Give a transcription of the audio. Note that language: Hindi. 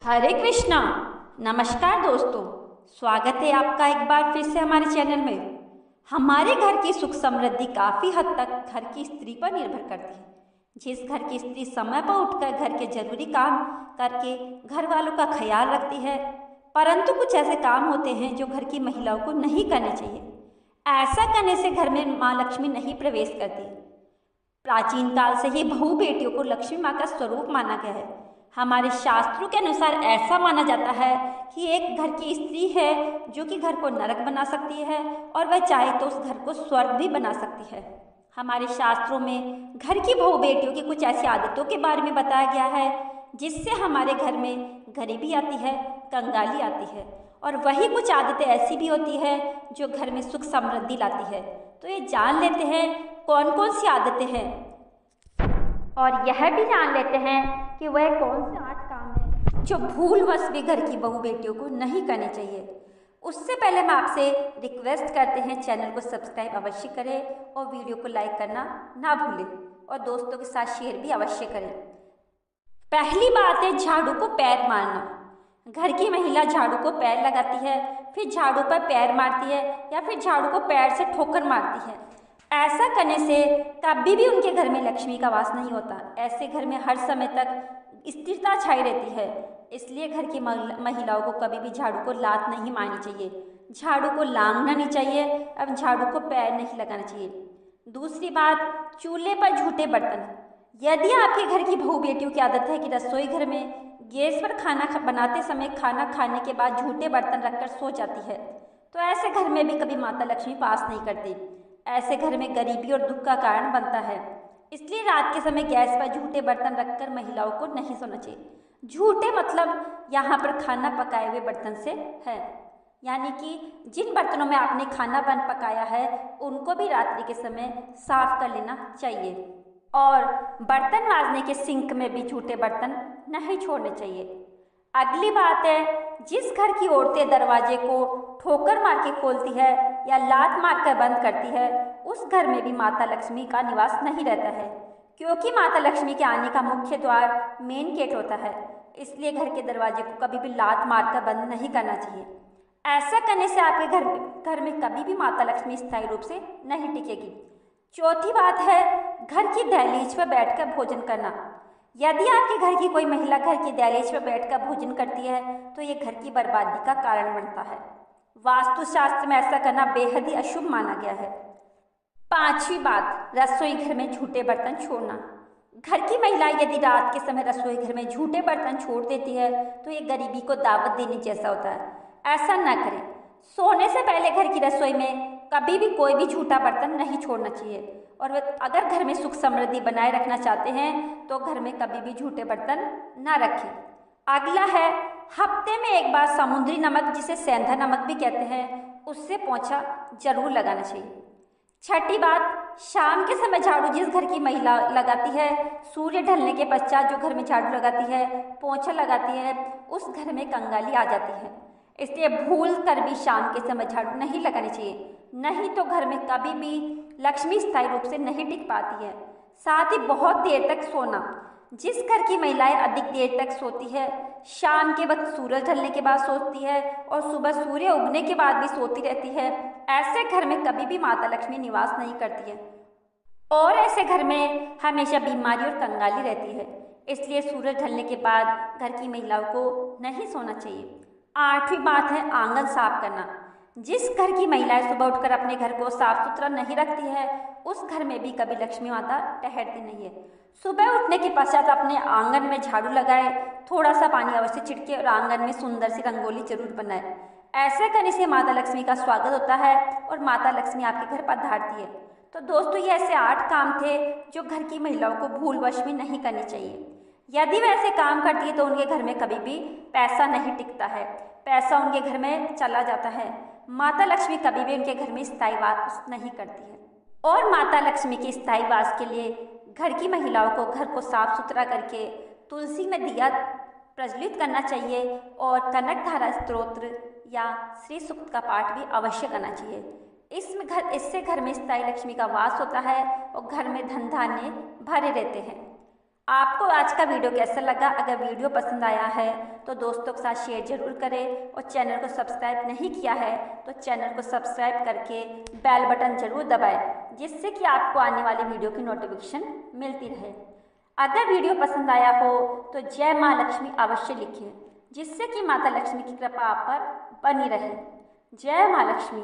हरे कृष्णा। नमस्कार दोस्तों, स्वागत है आपका एक बार फिर से हमारे चैनल में। हमारे घर की सुख समृद्धि काफ़ी हद तक घर की स्त्री पर निर्भर करती है। जिस घर की स्त्री समय पर उठकर घर के जरूरी काम करके घर वालों का ख्याल रखती है, परंतु कुछ ऐसे काम होते हैं जो घर की महिलाओं को नहीं करने चाहिए। ऐसा करने से घर में माँ लक्ष्मी नहीं प्रवेश करती। प्राचीन काल से ही बहू बेटियों को लक्ष्मी माँ का स्वरूप माना गया है। हमारे शास्त्रों के अनुसार ऐसा माना जाता है कि एक घर की स्त्री है जो कि घर को नरक बना सकती है और वह चाहे तो उस घर को स्वर्ग भी बना सकती है। हमारे शास्त्रों में घर की बहू बेटियों की कुछ ऐसी आदतों के बारे में बताया गया है जिससे हमारे घर में गरीबी आती है, कंगाली आती है, और वही कुछ आदतें ऐसी भी होती है जो घर में सुख समृद्धि लाती है। तो ये जान लेते हैं कौन कौन सी आदतें हैं, और यह भी जान लेते हैं कि वह कौन से 8 काम हैं जो भूलवश भी घर की बहू बेटियों को नहीं करने चाहिए। उससे पहले हम आपसे रिक्वेस्ट करते हैं, चैनल को सब्सक्राइब अवश्य करें और वीडियो को लाइक करना ना भूलें और दोस्तों के साथ शेयर भी अवश्य करें। पहली बात है झाड़ू को पैर मारना। घर की महिला झाड़ू को पैर लगाती है, फिर झाड़ू पर पैर मारती है या फिर झाड़ू को पैर से ठोकर मारती है। ऐसा करने से कभी भी उनके घर में लक्ष्मी का वास नहीं होता। ऐसे घर में हर समय तक स्थिरता छाई रहती है। इसलिए घर की महिलाओं को कभी भी झाड़ू को लात नहीं मारनी चाहिए, झाड़ू को लांघना नहीं चाहिए, अब झाड़ू को पैर नहीं लगाना चाहिए। दूसरी बात, चूल्हे पर झूठे बर्तन। यदि आपके घर की बहू बेटियों की आदत है कि रसोई घर में गैस पर खाना बनाते समय खाना खाने के बाद झूठे बर्तन रखकर सो जाती है, तो ऐसे घर में भी कभी माता लक्ष्मी पास नहीं करती। ऐसे घर में गरीबी और दुख का कारण बनता है। इसलिए रात के समय गैस पर झूठे बर्तन रखकर महिलाओं को नहीं सोना चाहिए। झूठे मतलब यहाँ पर खाना पकाए हुए बर्तन से है, यानी कि जिन बर्तनों में आपने खाना पकाया है उनको भी रात्रि के समय साफ कर लेना चाहिए। और बर्तन मांजने के सिंक में भी झूठे बर्तन नहीं छोड़ने चाहिए। अगली बात है, जिस घर की औरतें दरवाजे को ठोकर मार के खोलती है या लात मार कर बंद करती है, उस घर में भी माता लक्ष्मी का निवास नहीं रहता है, क्योंकि माता लक्ष्मी के आने का मुख्य द्वार मेन गेट होता है। इसलिए घर के दरवाजे को कभी भी लात मार कर बंद नहीं करना चाहिए। ऐसा करने से आपके घर में कभी भी माता लक्ष्मी स्थायी रूप से नहीं टिकेगी। चौथी बात है, घर की दहलीज पर बैठकर भोजन करना। यदि आपके घर की कोई महिला घर की दहलीज पर बैठकर भोजन करती है तो ये घर की बर्बादी का कारण बनता है। वास्तुशास्त्र में ऐसा करना बेहद ही अशुभ माना गया है। पांचवी बात, रसोई घर में झूठे बर्तन छोड़ना। घर की महिला यदि रात के समय रसोई घर में झूठे बर्तन छोड़ देती है तो ये गरीबी को दावत देने जैसा होता है। ऐसा न करें। सोने से पहले घर की रसोई में कभी भी कोई भी झूठा बर्तन नहीं छोड़ना चाहिए, और अगर घर में सुख समृद्धि बनाए रखना चाहते हैं तो घर में कभी भी झूठे बर्तन ना रखें। अगला है, हफ्ते में एक बार समुद्री नमक, जिसे सेंधा नमक भी कहते हैं, उससे पोंछा जरूर लगाना चाहिए। छठी बात, शाम के समय झाड़ू जिस घर की महिला लगाती है, सूर्य ढलने के पश्चात जो घर में झाड़ू लगाती है, पोंछा लगाती है, उस घर में कंगाली आ जाती है। इसलिए भूल कर भी शाम के समय झाड़ू नहीं लगानी चाहिए, नहीं तो घर में कभी भी लक्ष्मी स्थायी रूप से नहीं टिक पाती है। साथ ही बहुत देर तक सोना। जिस घर की महिलाएं अधिक देर तक सोती है, शाम के वक्त सूरज ढलने के बाद सोती है और सुबह सूर्य उगने के बाद भी सोती रहती है, ऐसे घर में कभी भी माता लक्ष्मी निवास नहीं करती है और ऐसे घर में हमेशा बीमारी और कंगाली रहती है। इसलिए सूरज ढलने के बाद घर की महिलाओं को नहीं सोना चाहिए। आठवीं बात है, आंगन साफ करना। जिस घर की महिलाएं सुबह उठकर अपने घर को साफ सुथरा नहीं रखती है, उस घर में भी कभी लक्ष्मी माता ठहरती नहीं है। सुबह उठने के पश्चात अपने आंगन में झाड़ू लगाए, थोड़ा सा पानी अवश्य छिड़के और आंगन में सुंदर सी रंगोली जरूर बनाए। ऐसा करने से माता लक्ष्मी का स्वागत होता है और माता लक्ष्मी आपके घर पधारती है। तो दोस्तों, ये ऐसे 8 काम थे जो घर की महिलाओं को भूलवश में नहीं करनी चाहिए। यदि वह ऐसे काम करती है तो उनके घर में कभी भी पैसा नहीं टिकता है, पैसा उनके घर में चला जाता है। माता लक्ष्मी कभी भी उनके घर में स्थायी वास नहीं करती है। और माता लक्ष्मी के स्थायी वास के लिए घर की महिलाओं को घर को साफ सुथरा करके तुलसी में दिया प्रज्वलित करना चाहिए और कनकधारा स्तोत्र या श्री सूक्त का पाठ भी अवश्य करना चाहिए। इससे घर में स्थायी लक्ष्मी का वास होता है और घर में धन धान्य भरे रहते हैं। आपको आज का वीडियो कैसा लगा? अगर वीडियो पसंद आया है तो दोस्तों के साथ शेयर जरूर करें और चैनल को सब्सक्राइब नहीं किया है तो चैनल को सब्सक्राइब करके बेल बटन जरूर दबाएं, जिससे कि आपको आने वाली वीडियो की नोटिफिकेशन मिलती रहे। अगर वीडियो पसंद आया हो तो जय माँ लक्ष्मी अवश्य लिखें, जिससे कि माता लक्ष्मी की कृपा आप पर बनी रहे। जय माँ लक्ष्मी।